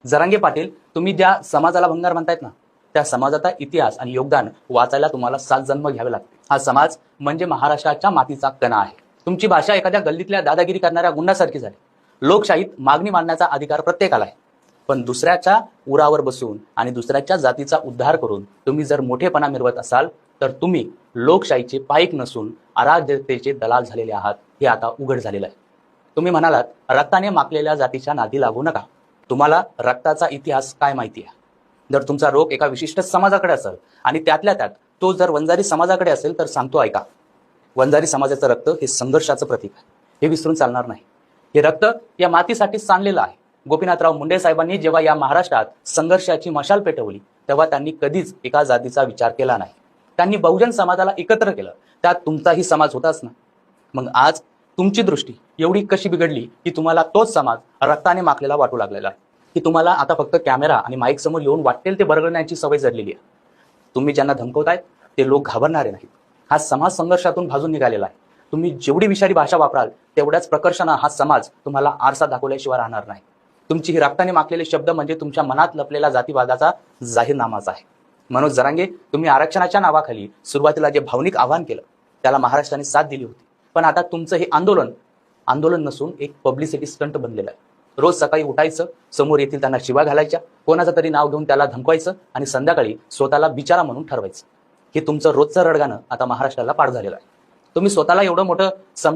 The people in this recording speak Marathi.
जरांगे पाटील, तुम्ही ज्या समाजाला भंगार म्हणतायत ना, त्या समाजाचा इतिहास आणि योगदान वाचायला तुम्हाला 7 जन्म घ्यावे लागतील. हा समाज म्हणजे महाराष्ट्राच्या मातीचा कणा आहे. तुमची भाषा एखाद्या गल्लीतल्या दादागिरी करणाऱ्या गुंडासारखी झाली. लोकशाहीत मागणी मांडण्याचा अधिकार प्रत्येकाला आहे, पण दुसऱ्याच्या उरावर बसून आणि दुसऱ्याच्या जातीचा उद्धार करून तुम्ही जर मोठेपणा मिरवत असाल तर तुम्ही लोकशाहीचे पाईक नसून अराजकतेचे दलाल झालेले आहात, हे आता उघड झालेलं आहे. तुम्ही म्हणालात रक्ताने माखलेल्या जातीच्या नादी लागू नका. तुम्हाला रक्ताचा इतिहास काय माहिती आहे? जर तुमचा रोग एका विशिष्ट समाजाकडे असेल आणि त्यातल्या त्यात तो जर वंजारी समाजाकडे असेल तर सांगतो ऐका, वंजारी समाजाचं रक्त हे संघर्षाचं प्रतीक आहे. हे विसरून चालणार नाही. हे रक्त या मातीसाठी सांडलेलं आहे. गोपीनाथराव मुंडे साहेबांनी जेव्हा या महाराष्ट्रात संघर्षाची मशाल पेटवली तेव्हा त्यांनी कधीच एका जातीचा विचार केला नाही. त्यांनी बहुजन समाजाला एकत्र केलं. त्यात तुमचाही समाज होताच ना. मग आज तुमची दृष्टी एवढी कशी बिघडली की तुम्हाला तोच समाज रक्ताने माखलेला वाटू लागलेला आहे, की तुम्हाला आता फक्त कॅमेरा आणि माईक समोर येऊन वाटेल ते बरगडण्याची सवय जडलेली आहे. तुम्ही ज्यांना धमकवतायत ते लोक घाबरणारे नाहीत. हा समाज संघर्षातून भाजून निघालेला आहे. तुम्ही जेवढी विषारी भाषा वापराल तेवढ्याच प्रकर्षानं हा समाज तुम्हाला आरसा दाखवल्याशिवाय राहणार नाही. तुमची ही रक्ताने माखलेले शब्द म्हणजे तुमच्या मनात लपलेला जातीवादाचा जाहीरनामाच आहे. मनोज जरांगे, तुम्ही आरक्षणाच्या नावाखाली सुरुवातीला जे भावनिक आवाहन केलं त्याला महाराष्ट्राने साथ दिली होती, पण आता तुमचं हे आंदोलन नसून एक पब्लिसिटी स्टंट बनलेलं आहे. रोज सकाळी उठायचं, समोर येतील त्यांना शिवा घालायच्या, कोणाचं तरी नाव घेऊन त्याला धमकवायचं आणि संध्याकाळी स्वतःला बिचारा म्हणून ठरवायचं. हे तुमचं रोजचं रडगाणं आता महाराष्ट्राला पाठ झालेलं आहे. तुम्ही स्वतःला एवढं मोठं